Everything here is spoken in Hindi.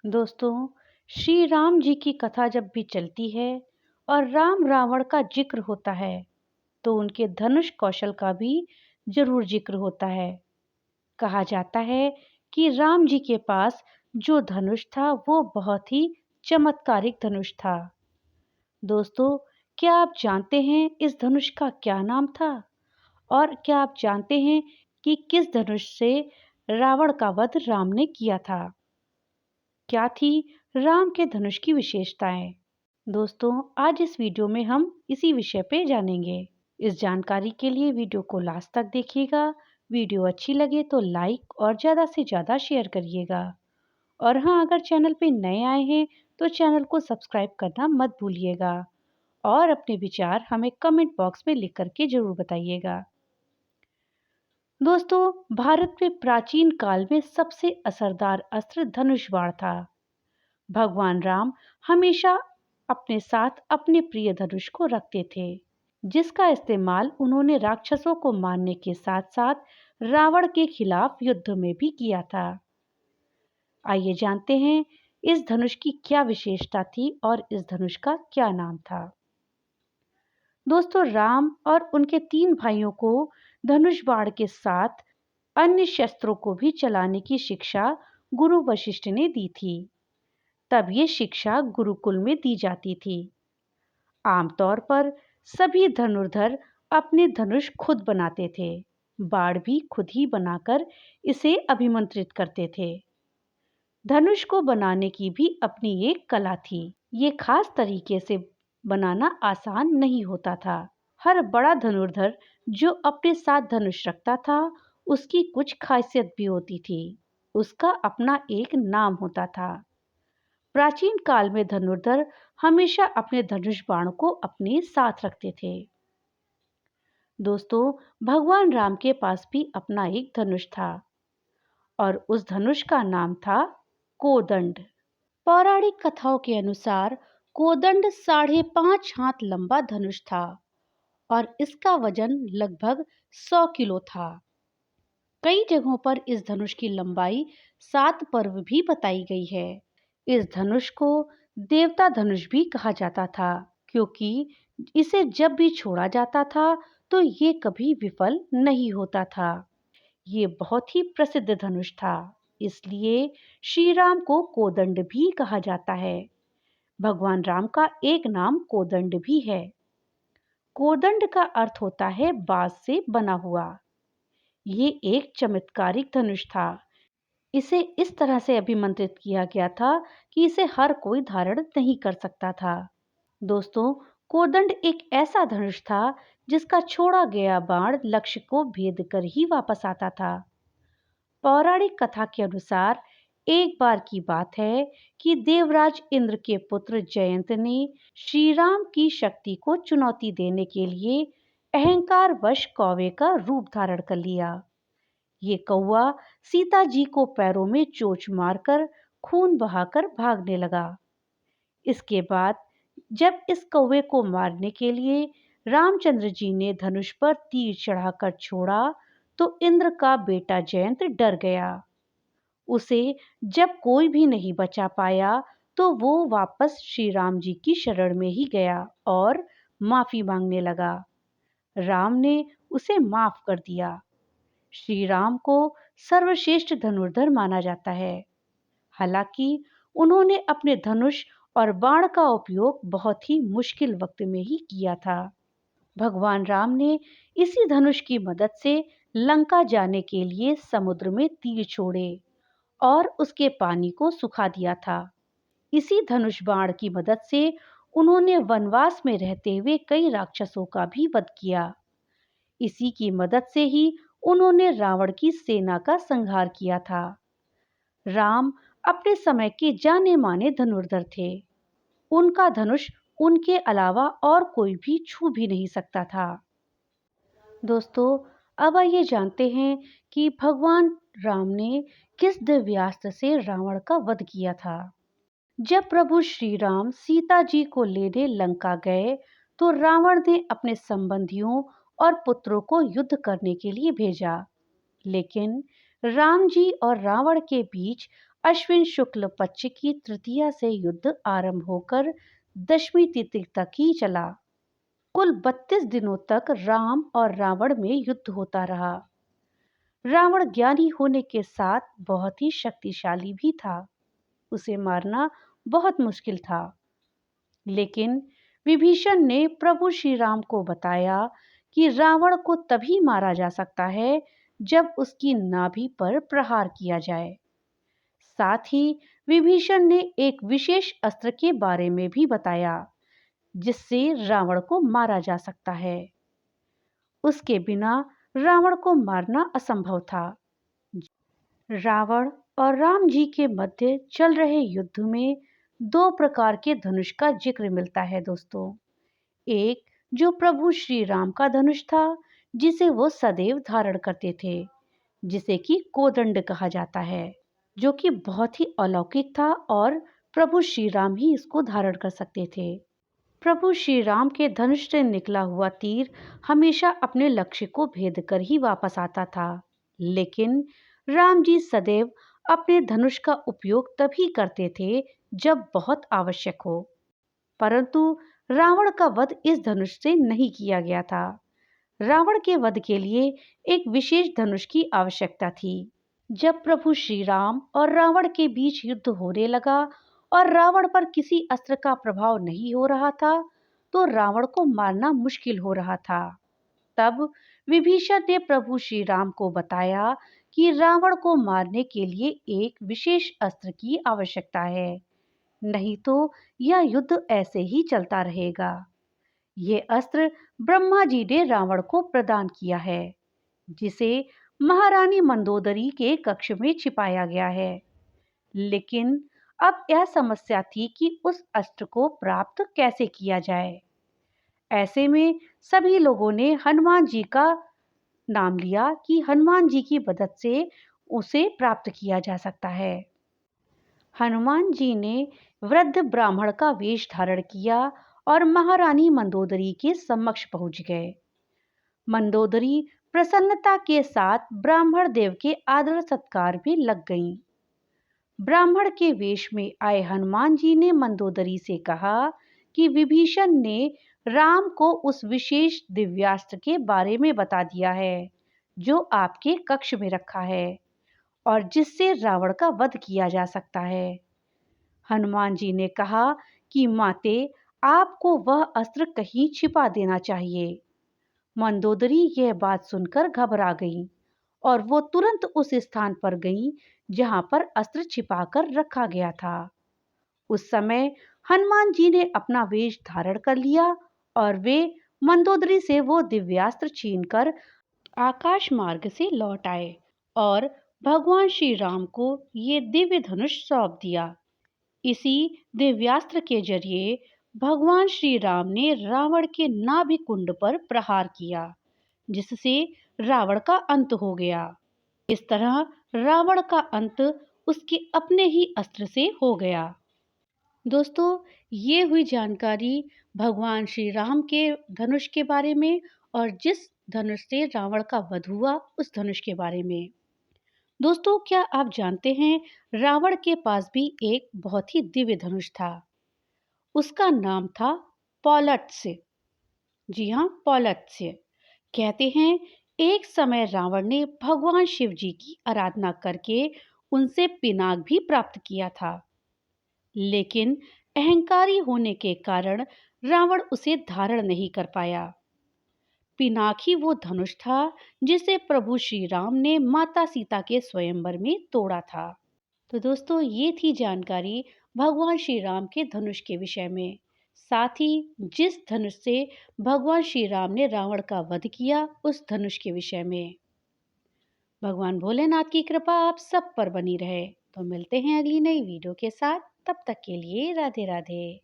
दोस्तों, श्री राम जी की कथा जब भी चलती है और राम रावण का जिक्र होता है तो उनके धनुष कौशल का भी जरूर जिक्र होता है। कहा जाता है कि राम जी के पास जो धनुष था वो बहुत ही चमत्कारिक धनुष था। दोस्तों, क्या आप जानते हैं इस धनुष का क्या नाम था? और क्या आप जानते हैं कि किस धनुष से रावण का वध राम ने किया था? क्या थी राम के धनुष की विशेषताएं? दोस्तों, आज इस वीडियो में हम इसी विषय पे जानेंगे। इस जानकारी के लिए वीडियो को लास्ट तक देखिएगा। वीडियो अच्छी लगे तो लाइक और ज़्यादा से ज़्यादा शेयर करिएगा। और हाँ, अगर चैनल पे नए आए हैं तो चैनल को सब्सक्राइब करना मत भूलिएगा और अपने विचार हमें कमेंट बॉक्स में लिख करके जरूर बताइएगा। दोस्तों, भारत में प्राचीन काल में सबसे असरदार अस्त्र धनुष बाण था। भगवान राम हमेशा अपने साथ अपने प्रिय धनुष को रखते थे, जिसका इस्तेमाल उन्होंने राक्षसों को मारने के साथ साथ रावण के खिलाफ युद्ध में भी किया था। आइए जानते हैं इस धनुष की क्या विशेषता थी और इस धनुष का क्या नाम था। दोस्तों, राम और उनके 3 भाइयों को धनुष बाण के साथ अन्य शस्त्रों को भी चलाने की शिक्षा गुरु वशिष्ठ ने दी थी। तब ये शिक्षा गुरुकुल में दी जाती थी। आमतौर पर सभी धनुर्धर अपने धनुष खुद बनाते थे। बाण भी खुद ही बनाकर इसे अभिमंत्रित करते थे। धनुष को बनाने की भी अपनी एक कला थी। ये खास तरीके से बनाना आसान नहीं होता था। हर बड़ा धनुर्धर जो अपने साथ धनुष रखता था, उसकी कुछ खासियत भी होती थी। उसका अपना एक नाम होता था। प्राचीन काल में धनुर्धर हमेशा अपने धनुष बाण को अपने साथ रखते थे। दोस्तों, भगवान राम के पास भी अपना एक धनुष था और उस धनुष का नाम था कोदंड। पौराणिक कथाओं के अनुसार कोदंड 5.5 हाथ लंबा धनुष था और इसका वजन लगभग 100 किलो था। कई जगहों पर इस धनुष की लंबाई 7 पर्व भी बताई गई है। इस धनुष को देवता धनुष भी कहा जाता था, क्योंकि इसे जब भी छोड़ा जाता था तो ये कभी विफल नहीं होता था। ये बहुत ही प्रसिद्ध धनुष था, इसलिए श्री राम को कोदंड भी कहा जाता है। भगवान राम का एक नाम कोदंड भी है। कोदंड का अर्थ होता है बांस से बना हुआ। ये एक चमत्कारिक धनुष था। इसे इस तरह से अभिमंत्रित किया गया था कि इसे हर कोई धारण नहीं कर सकता था। दोस्तों, कोदंड एक ऐसा धनुष था जिसका छोड़ा गया बाण लक्ष्य को भेद कर ही वापस आता था। पौराणिक कथा के अनुसार एक बार की बात है कि देवराज इंद्र के पुत्र जयंत ने श्री राम की शक्ति को चुनौती देने के लिए अहंकार वश कौवे का रूप धारण कर लिया। ये कौवा सीता जी को पैरों में चोंच मारकर खून बहाकर भागने लगा। इसके बाद जब इस कौवे को मारने के लिए रामचंद्र जी ने धनुष पर तीर चढ़ाकर छोड़ा तो इंद्र का बेटा जयंत डर गया। उसे जब कोई भी नहीं बचा पाया तो वो वापस श्री राम जी की शरण में ही गया और माफी मांगने लगा। राम ने उसे माफ कर दिया। श्री राम को सर्वश्रेष्ठ धनुर्धर माना जाता है। हालांकि उन्होंने अपने धनुष और बाण का उपयोग बहुत ही मुश्किल वक्त में ही किया था। भगवान राम ने इसी धनुष की मदद से लंका जाने के लिए समुद्र में तीर छोड़े और उसके पानी को सुखा दिया था। इसी धनुष बाण की मदद से उन्होंने वनवास में रहते हुए कई राक्षसों का भी वध किया। इसी की मदद से ही उन्होंने रावण की सेना का संहार किया था। राम अपने समय के जाने माने धनुर्धर थे। उनका धनुष उनके अलावा और कोई भी छू भी नहीं सकता था। दोस्तों, अब आइए जानते हैं कि भगवान राम ने किस दिव्यास्त्र से रावण का वध किया था। जब प्रभु श्री राम सीता जी को लेने लंका गए तो रावण ने अपने संबंधियों और पुत्रों को युद्ध करने के लिए भेजा, लेकिन राम जी और रावण के बीच अश्विन शुक्ल पक्ष की तृतीया से युद्ध आरंभ होकर दशमी तिथि तक ही चला। कुल 32 दिनों तक राम और रावण में युद्ध होता रहा। रावण ज्ञानी होने के साथ बहुत ही शक्तिशाली भी था। उसे मारना बहुत मुश्किल था। लेकिन विभीषण ने प्रभु श्री राम को बताया कि रावण को तभी मारा जा सकता है जब उसकी नाभि पर प्रहार किया जाए। साथ ही विभीषण ने एक विशेष अस्त्र के बारे में भी बताया जिससे रावण को मारा जा सकता है। उसके बिना रावण को मारना असंभव था। रावण और राम जी के मध्य चल रहे युद्ध में दो प्रकार के धनुष का जिक्र मिलता है दोस्तों। एक जो प्रभु श्री राम का धनुष था जिसे वो सदैव धारण करते थे, जिसे कि कोदंड कहा जाता है, जो कि बहुत ही अलौकिक था और प्रभु श्री राम ही इसको धारण कर सकते थे। प्रभु श्री राम के धनुष से निकला हुआ तीर हमेशा अपने लक्ष्य को भेद कर ही वापस आता था। लेकिन राम जी सदैव अपने धनुष का उपयोग तभी करते थे जब बहुत आवश्यक हो। परंतु रावण का वध इस धनुष से नहीं किया गया था। रावण के वध के लिए एक विशेष धनुष की आवश्यकता थी। जब प्रभु श्री राम और रावण के बीच युद्ध होने लगा और रावण पर किसी अस्त्र का प्रभाव नहीं हो रहा था, तो रावण को मारना मुश्किल हो रहा था। तब विभीषण ने प्रभु श्री राम को बताया कि रावण को मारने के लिए एक विशेष अस्त्र की आवश्यकता है, नहीं तो यह युद्ध ऐसे ही चलता रहेगा। ये अस्त्र ब्रह्मा जी ने रावण को प्रदान किया है, जिसे महारानी मंदोदरी के कक्ष में छिपाया गया है। लेकिन अब यह समस्या थी कि उस अस्त्र को प्राप्त कैसे किया जाए। ऐसे में सभी लोगों ने हनुमान जी का नाम लिया कि हनुमान जी की मदद से उसे प्राप्त किया जा सकता है। हनुमान जी ने वृद्ध ब्राह्मण का वेश धारण किया और महारानी मंदोदरी के समक्ष पहुंच गए। मंदोदरी प्रसन्नता के साथ ब्राह्मण देव के आदर सत्कार में लग गईं। ब्राह्मण के वेश में आए हनुमान जी ने मंदोदरी से कहा कि विभीषण ने राम को उस विशेष दिव्यास्त्र के बारे में बता दिया है जो आपके कक्ष में रखा है और जिससे रावण का वध किया जा सकता है। हनुमान जी ने कहा कि माते, आपको वह अस्त्र कहीं छिपा देना चाहिए। मंदोदरी यह बात सुनकर घबरा गई और वो तुरंत उस स्थान पर गई जहां पर अस्त्र छिपाकर रखा गया था। उस समय हनुमान जी ने अपना वेश धारण कर लिया और वे मंदोदरी से वो दिव्यास्त्र छीनकर आकाश मार्ग से लौट आए और भगवान श्री राम को ये दिव्य धनुष सौंप दिया। इसी दिव्यास्त्र के जरिए भगवान श्री राम ने रावण के नाभि कुंड पर प्रहार किया, जिससे रावण का अंत हो गया। इस तरह रावण का अंत उसके अपने ही अस्त्र से हो गया। दोस्तों, ये हुई जानकारी भगवान श्री राम के धनुष के बारे में और जिस धनुष से रावण का वध हुआ उस धनुष के बारे में। दोस्तों, क्या आप जानते हैं रावण के पास भी एक बहुत ही दिव्य धनुष था। उसका नाम था पौलत्स्य। जी हाँ, पौलत्स्य। कहते हैं एक समय रावण ने भगवान शिव जी की आराधना करके उनसे पिनाक भी प्राप्त किया था। लेकिन अहंकारी होने के कारण रावण उसे धारण नहीं कर पाया। पिनाक ही वो धनुष था जिसे प्रभु श्री राम ने माता सीता के स्वयंवर में तोड़ा था। तो दोस्तों, ये थी जानकारी भगवान श्री राम के धनुष के विषय में, साथ ही जिस धनुष से भगवान श्री राम ने रावण का वध किया उस धनुष के विषय में। भगवान भोलेनाथ की कृपा आप सब पर बनी रहे। तो मिलते हैं अगली नई वीडियो के साथ। तब तक के लिए राधे राधे।